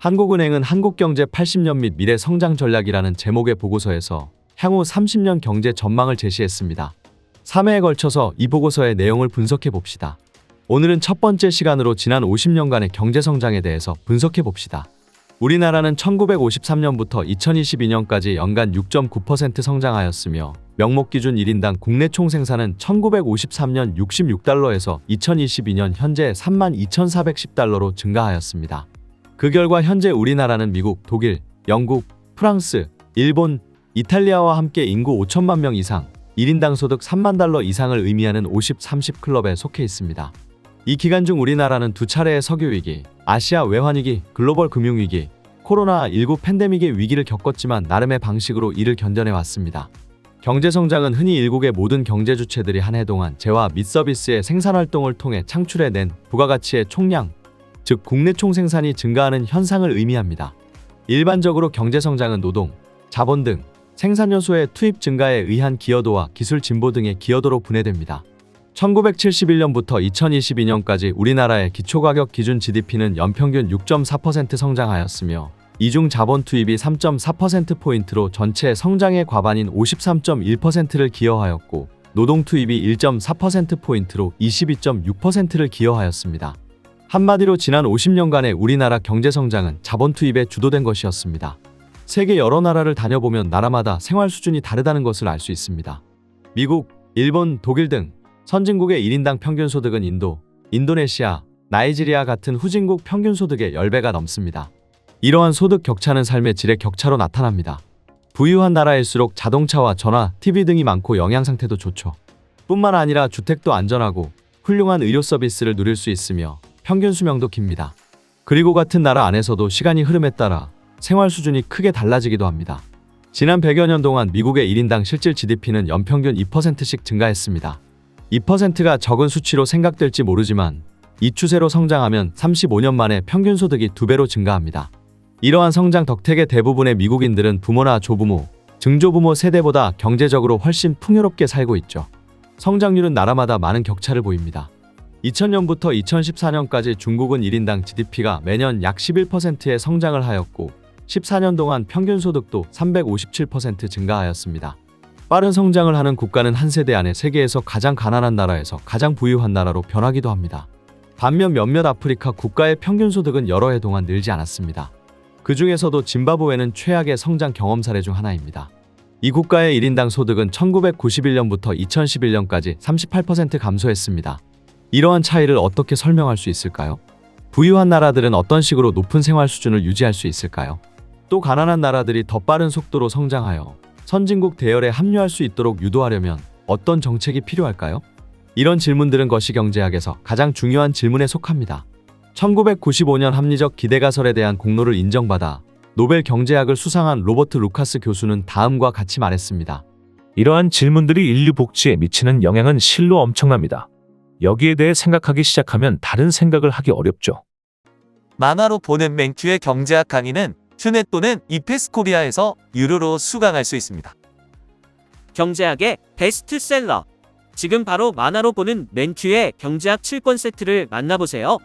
한국은행은 한국경제 80년 및 미래 성장 전략이라는 제목의 보고서에서 향후 30년 경제 전망을 제시했습니다. 3회에 걸쳐서 이 보고서의 내용을 분석해 봅시다. 오늘은 첫 번째 시간으로 지난 50년간의 경제 성장에 대해서 분석해 봅시다. 우리나라는 1953년부터 2022년까지 연간 6.9% 성장하였으며 명목 기준 1인당 국내 총생산은 1953년 66달러에서 2022년 현재 32,410달러로 증가하였습니다. 그 결과 현재 우리나라는 미국, 독일, 영국, 프랑스, 일본, 이탈리아와 함께 인구 5천만 명 이상, 1인당 소득 3만 달러 이상을 의미하는 50-30 클럽에 속해 있습니다. 이 기간 중 우리나라는 두 차례의 석유위기, 아시아 외환위기, 글로벌 금융위기, 코로나19 팬데믹의 위기를 겪었지만 나름의 방식으로 이를 견뎌내왔습니다. 경제성장은 흔히 일국의 모든 경제 주체들이 한 해 동안 재화 및 서비스의 생산활동을 통해 창출해낸 부가가치의 총량, 즉 국내 총생산이 증가하는 현상을 의미합니다. 일반적으로 경제성장은 노동, 자본 등 생산요소의 투입 증가에 의한 기여도와 기술 진보 등의 기여도로 분해됩니다. 1971년부터 2022년까지 우리나라의 기초가격 기준 GDP는 연평균 6.4% 성장하였으며 이중 자본 투입이 3.4%포인트로 전체 성장의 과반인 53.1%를 기여하였고 노동 투입이 1.4%포인트로 22.6%를 기여하였습니다. 한마디로 지난 50년간의 우리나라 경제성장은 자본 투입에 주도된 것이었습니다. 세계 여러 나라를 다녀보면 나라마다 생활 수준이 다르다는 것을 알 수 있습니다. 미국, 일본, 독일 등 선진국의 1인당 평균 소득은 인도, 인도네시아, 나이지리아 같은 후진국 평균 소득의 10배가 넘습니다. 이러한 소득 격차는 삶의 질의 격차로 나타납니다. 부유한 나라일수록 자동차와 전화, TV 등이 많고 영양 상태도 좋죠. 뿐만 아니라 주택도 안전하고 훌륭한 의료 서비스를 누릴 수 있으며 평균 수명도 깁니다. 그리고 같은 나라 안에서도 시간이 흐름에 따라 생활 수준이 크게 달라지기도 합니다. 지난 100여 년 동안 미국의 1인당 실질 GDP는 연평균 2%씩 증가했습니다. 2%가 적은 수치로 생각될지 모르지만 이 추세로 성장하면 35년 만에 평균 소득이 2배로 증가합니다. 이러한 성장 덕택의 대부분의 미국인들은 부모나 조부모, 증조부모 세대보다 경제적으로 훨씬 풍요롭게 살고 있죠. 성장률은 나라마다 많은 격차를 보입니다. 2000년부터 2014년까지 중국은 1인당 GDP가 매년 약 11%의 성장을 하였고 14년 동안 평균 소득도 357% 증가하였습니다. 빠른 성장을 하는 국가는 한 세대 안에 세계에서 가장 가난한 나라에서 가장 부유한 나라로 변하기도 합니다. 반면 몇몇 아프리카 국가의 평균 소득은 여러 해 동안 늘지 않았습니다. 그 중에서도 짐바브웨는 최악의 성장 경험 사례 중 하나입니다. 이 국가의 1인당 소득은 1991년부터 2011년까지 38% 감소했습니다. 이러한 차이를 어떻게 설명할 수 있을까요? 부유한 나라들은 어떤 식으로 높은 생활 수준을 유지할 수 있을까요? 또 가난한 나라들이 더 빠른 속도로 성장하여 선진국 대열에 합류할 수 있도록 유도하려면 어떤 정책이 필요할까요? 이런 질문들은 거시경제학에서 가장 중요한 질문에 속합니다. 1995년 합리적 기대가설에 대한 공로를 인정받아 노벨 경제학을 수상한 로버트 루카스 교수는 다음과 같이 말했습니다. 이러한 질문들이 인류 복지에 미치는 영향은 실로 엄청납니다. 여기에 대해 생각하기 시작하면 다른 생각을 하기 어렵죠. 만화로 보는 맨큐의 경제학 강의는 튜넷 또는 이페스코리아에서 유료로 수강할 수 있습니다. 경제학의 베스트셀러. 지금 바로 만화로 보는 맨큐의 경제학 7권 세트를 만나보세요.